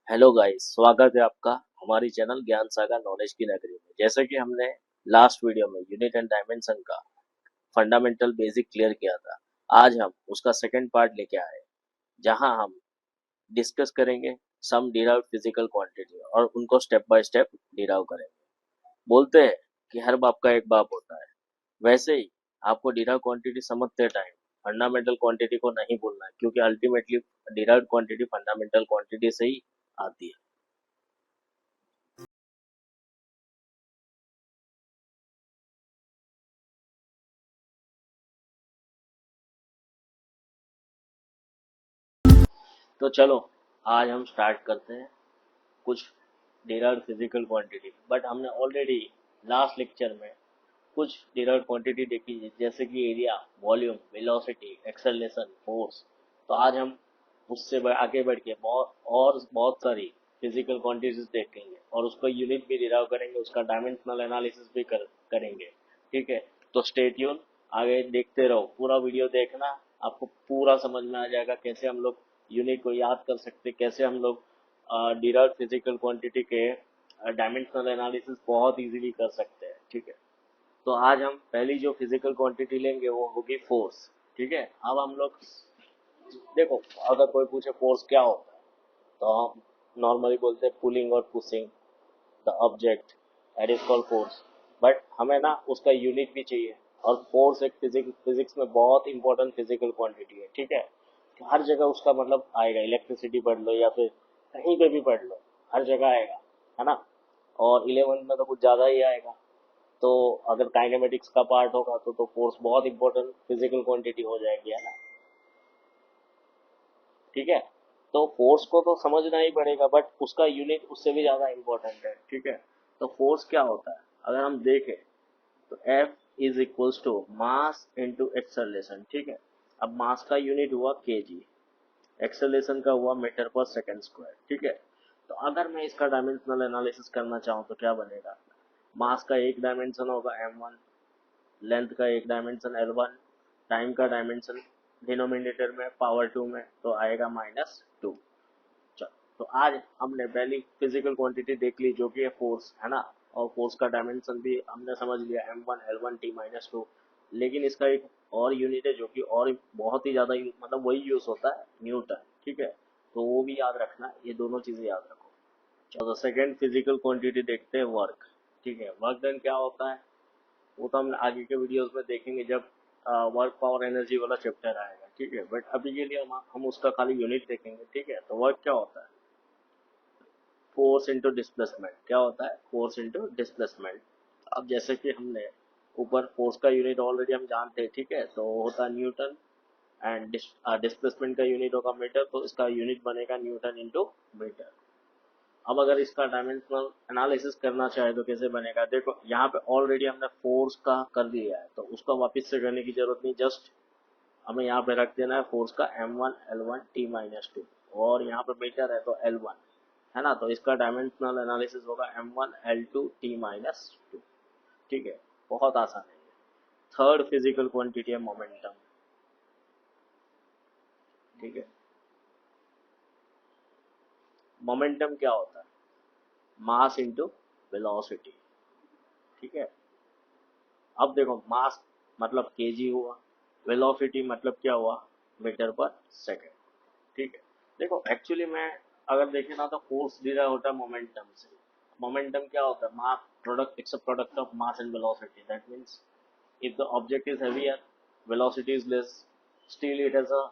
Hello guys, स्वागत है आपका हमारी चैनल ज्ञान सागर नॉलेज की नगरी में। जैसे कि हमने लास्ट वीडियो में यूनिट एंड डायमेंशन का फंडामेंटल बेसिक क्लियर किया था। आज हम उसका सेकंड पार्ट लेके आए, जहां हम डिस्कस करेंगे सम डिराइव्ड फिजिकल क्वांटिटी और उनको स्टेप बाय स्टेप डिराइव करेंगे। बोलते हैं कि हर बाप का एक बाप होता है, वैसे ही आपको डिराइव क्वांटिटी समझते टाइम फंडामेंटल क्वांटिटी को नहीं भूलना है, क्योंकि ultimately derived quantity fundamental quantity से ही आती है। तो चलो, आज हम स्टार्ट करते हैं कुछ डिराइव्ड फिजिकल क्वांटिटी। बट हमने ऑलरेडी लास्ट लेक्चर में कुछ डिराइव्ड क्वांटिटी देखी है, जैसे कि area, volume, velocity, acceleration, force. तो आज हम उससे आगे बढ़ के बहुत सारी फिजिकल क्वांटिटीज देखेंगे और उसका यूनिट भी डिराइव करेंगे, उसका डायमेंशनल एनालिसिस भी करेंगे। ठीक है, तो स्टे ट्यून, आगे देखते रहो, पूरा वीडियो देखना, आपको पूरा समझ में आ जाएगा कैसे हम लोग यूनिट को याद कर सकते, कैसे हम लोग डिराइव्ड फिजिकल क्वांटिटी के डायमेंशनल एनालिसिस बहुत इजीली कर सकते हैं। ठीक है, तो आज हम पहली जो फिजिकल क्वांटिटी लेंगे वो होगी फोर्स। ठीक है, अब हम लोग देखो, अगर कोई पूछे फोर्स क्या होता है, तो हम नॉर्मली बोलते हैं पुलिंग और pushing the object, that is called force. But हमें ना उसका यूनिट भी चाहिए, और फोर्स एक फिजिक्स में बहुत इंपॉर्टेंट फिजिकल क्वांटिटी है। ठीक है, तो हर जगह उसका मतलब आएगा, इलेक्ट्रिसिटी पढ़ लो या फिर कहीं पे भी पढ़ लो, हर जगह आएगा, है ना। और 11th में तो कुछ ज़्यादा ही आएगा। तो अगर काइनेमेटिक्स का पार्ट होगा तो फोर्स बहुत इंपॉर्टेंट फिजिकल क्वांटिटी हो जाएगी, है ना। ठीक है, तो फोर्स को तो समझना ही पड़ेगा, बट उसका यूनिट उससे भी ज़्यादा इंपॉर्टेंट है। ठीक है, तो फोर्स क्या होता है अगर हम देखें, तो F is equals to mass into acceleration. ठीक है, अब मास का यूनिट हुआ केजी, एक्सेलरेशन का हुआ मीटर पर सेकेंड स्क्वायर। ठीक है, तो अगर मैं इसका डायमेंशनल एनालिसिस करना चाहूँ तो क्या बनेगा, मास का एक डायमेंशन होगा m1, लेंथ का एक डायमेंशन L1, टाइम का डायमेंशन डिनोमिनेटर में पावर 2 में तो आएगा -2। चलो, तो आज हमने पहली फिजिकल क्वांटिटी देख ली जो कि है फोर्स, है ना। और फोर्स का डायमेंशन भी हमने समझ लिया, m1 L1 T-2। लेकिन इसका एक और यूनिट है जो कि और बहुत ही ज़्यादा मतलब वही यूज़ होता है, न्यूटन। ठीक है, तो वो भी याद रखना, ये दोनों चीज़ें याद रखो। चलो, सेकेंड फिजिकल क्वांटिटी देखते हैं, वर्क। ठीक है, वर्क डन क्या होता है वो तो हम आगे के वीडियोस में देखेंगे जब वर्क पावर एनर्जी वाला चैप्टर आएगा। ठीक है, बट अभी के लिए हम उसका खाली यूनिट देखेंगे। ठीक है, तो वर्क क्या होता है, फोर्स इंटू डिस्प्लेसमेंट। क्या होता है, फोर्स इंटू डिस्प्लेसमेंट। अब जैसे कि हमने ऊपर फोर्स का यूनिट ऑलरेडी हम जानते हैं। ठीक है, तो वो होता है न्यूटन, एंड डिस्प्लेसमेंट का यूनिट होगा मीटर, तो इसका यूनिट बनेगा न्यूटन इंटू मीटर। अब अगर इसका डायमेंशनल एनालिसिस करना चाहे तो कैसे बनेगा, देखो यहाँ पे ऑलरेडी हमने फोर्स का कर दिया है, तो उसको वापस से करने की जरूरत नहीं, जस्ट हमें यहाँ पे रख देना है फोर्स का m1 L1 T-2, और यहाँ पे मीटर है तो L1, है ना। तो इसका डायमेंशनल एनालिसिस होगा m1 L2 T-2। ठीक है, बहुत आसान है ये। थर्ड फिजिकल क्वांटिटी है मोमेंटम। ठीक है, मोमेंटम क्या होता है, मास इंटू वेलोसिटी। ठीक है, अब देखो, मास मतलब केजी हुआ, वेलोसिटी मतलब क्या हुआ, मीटर पर सेकंड। ठीक है, देखो एक्चुअली में अगर देखें ना तो फोर्स डिराइव होता है मोमेंटम से। मोमेंटम क्या होता है, मास product, it's a product of mass and velocity. That means if the object is heavier, velocity is less, still it has a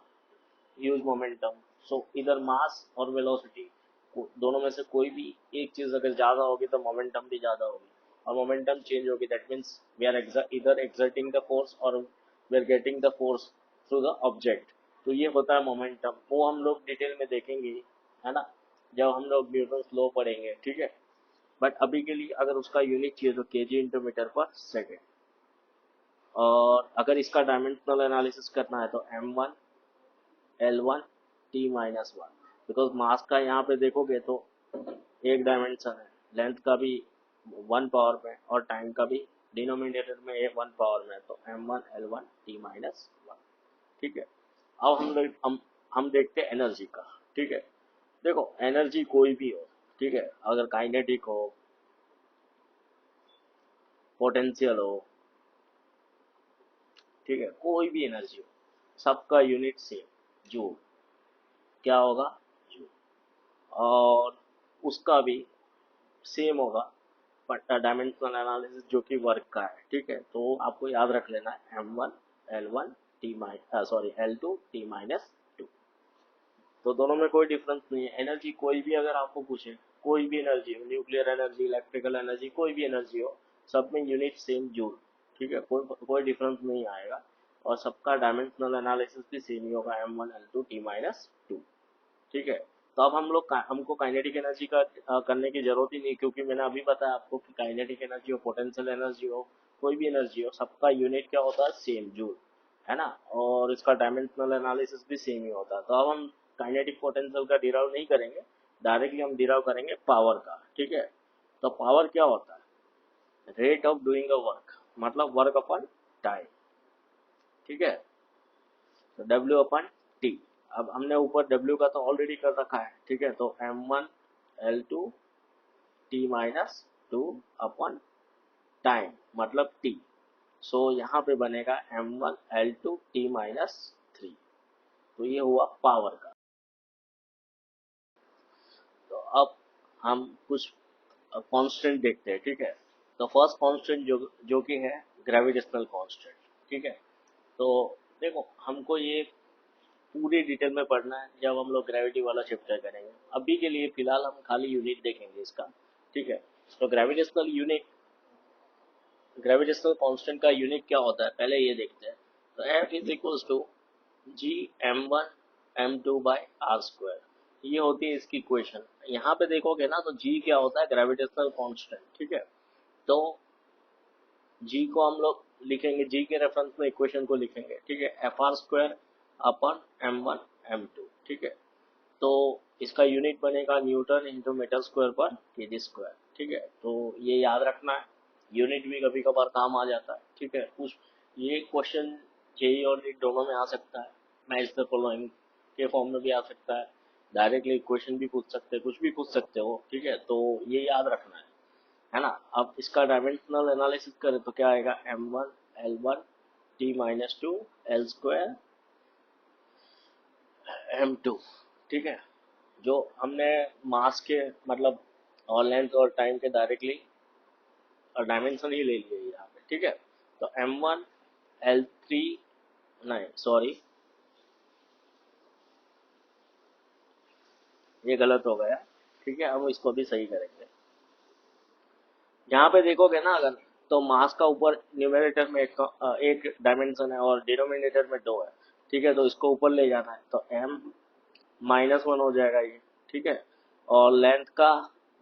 huge momentum. So either mass और velocity, दोनों में से कोई भी एक चीज अगर ज्यादा होगी तो मोमेंटम भी ज्यादा होगी, और मोमेंटम चेंज होगी। दैट मीन्स वी आर इधर एक्सर्टिंग द फोर्स और we are getting the force through the object. तो ये होता है मोमेंटम, वो हम लोग डिटेल में देखेंगे, है ना, जब हम लोग न्यूटन लॉ पढ़ेंगे। ठीक है, बट अभी के लिए अगर उसका यूनिट चाहिए तो केजी इंटू मीटर पर सेकेंड। और अगर इसका डायमेंशनल एनालिसिस करना है तो m1 L1 T-1, because mass का यहाँ पे देखोगे तो एक डायमेंशन है, लेंथ का भी 1 पावर में और टाइम का भी डिनोमिनेटर में 1 पावर में, तो m1 L1 T-1। ठीक है, अब हम देखते हैं एनर्जी का। ठीक है, देखो एनर्जी कोई भी हो, ठीक है, अगर काइनेटिक हो, पोटेंशियल हो, ठीक है, कोई भी एनर्जी हो, सबका यूनिट सेम जूल। क्या होगा? जूल। और उसका भी सेम होगा, बट डायमेंशनल एनालिसिस जो कि वर्क का है, ठीक है, तो आपको याद रख लेना है M1 L1 T L2 T-2। तो दोनों में कोई डिफरेंस नहीं है। एनर्जी कोई भी अगर आपको पूछे, कोई भी एनर्जी हो, न्यूक्लियर एनर्जी, इलेक्ट्रिकल एनर्जी, कोई भी एनर्जी हो, सब में यूनिट सेम जूल, ठीक है, कोई डिफरेंस नहीं आएगा। और सबका डायमेंशनल एनालिसिस भी सेम ही होगा, M1 L2 T-2, ठीक है। तो अब हमको काइनेटिक एनर्जी का करने की जरूरत ही नहीं, क्योंकि मैंने अभी बताया आपको कि काइनेटिक एनर्जी हो, पोटेंशियल एनर्जी हो, कोई भी एनर्जी हो, सबका यूनिट क्या होता है? सेम जूल, है ना। और इसका डायमेंशनल एनालिसिस भी सेम ही होता है। तो अब हम काइनेटिक पोटेंशियल का डिराइव नहीं करेंगे, डायरेक्टली हम डिराइव करेंगे पावर का, ठीक है। तो पावर क्या होता है? Rate of doing a work, मतलब वर्क अपॉन टाइम, ठीक है। तो W/T, अब हमने ऊपर W का तो ऑलरेडी कर रखा है, ठीक है। तो M1 L2 T-2 upon time मतलब T। सो यहाँ पे बनेगा M1 L2 T-3। तो ये हुआ पावर का। तो अब हम कुछ कांस्टेंट देखते हैं, ठीक है। तो फर्स्ट कांस्टेंट जो कि है ग्रेविटेशनल कांस्टेंट, ठीक है। तो देखो हमको ये पूरी डिटेल में पढ़ना है जब हम लोग ग्रेविटी वाला चैप्टर करेंगे। अभी के लिए फिलहाल हम खाली यूनिट देखेंगे इसका, ठीक है। तो ग्रेविटेशनल कांस्टेंट का यूनिट क्या होता है पहले ये देखते हैं। तो F=G m1 m2/r², ये होती है इसकी इक्वेशन। यहाँ पे देखोगे ना, तो G क्या होता है? ग्रेविटेशनल कांस्टेंट, ठीक है। तो G को हम लोग लिखेंगे, G के रेफरेंस में इक्वेशन को लिखेंगे, ठीक है, Fr² अपॉन m1 m2, ठीक है। तो इसका यूनिट बनेगा न्यूटन इंटू मीटर स्क्वायर पर केजी स्क्वायर, ठीक है। तो ये याद रखना है, यूनिट भी कभी कभार काम आ जाता है, ठीक है। उस ये क्वेश्चन जेई और नीट दोनों में आ सकता है, मैच द फॉलोइंग के फॉर्म में भी आ सकता है, डायरेक्टली क्वेश्चन भी पूछ सकते हैं, कुछ भी पूछ सकते हो, ठीक है। तो ये याद रखना है ना। अब इसका डायमेंशनल एनालिसिस करें तो क्या आएगा? M1 L1 T-2 L2 M2, ठीक है। जो हमने मास के मतलब और लेंथ और टाइम के डायरेक्टली और डायमेंशन ही ले लिए यहाँ पे, ठीक है। तो M1 L3, नहीं सॉरी, ये गलत हो गया, ठीक है। हम इसको भी सही करेंगे। यहाँ पे देखोगे ना अगर, तो मास का ऊपर न्यूमरेटर में एक डायमेंशन है और डिनोमिनेटर में दो है, ठीक है। तो इसको ऊपर ले जाना है, तो M-1 हो जाएगा ये, ठीक है। और लेंथ का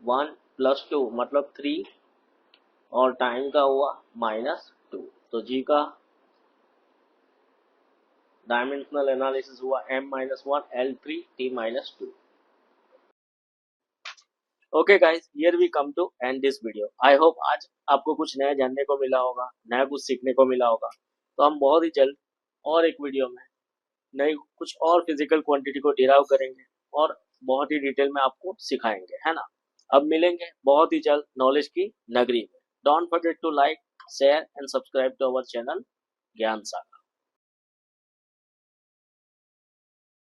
1 + 2 मतलब 3, और टाइम का हुआ -2। तो जी का डायमेंशनल एनालिसिस हुआ M-1 L3 T-2। Okay guys, here we come to end this video. I hope आज आपको कुछ नया जानने को मिला होगा, नया कुछ सीखने को मिला होगा। तो हम बहुत ही जल्द और एक वीडियो में नई कुछ और फिजिकल क्वांटिटी को डिराइव करेंगे और बहुत ही डिटेल में आपको सिखाएंगे, है ना। अब मिलेंगे बहुत ही जल्द नॉलेज की नगरी में। Don't forget to like, share and subscribe to our channel Gyan Sagar.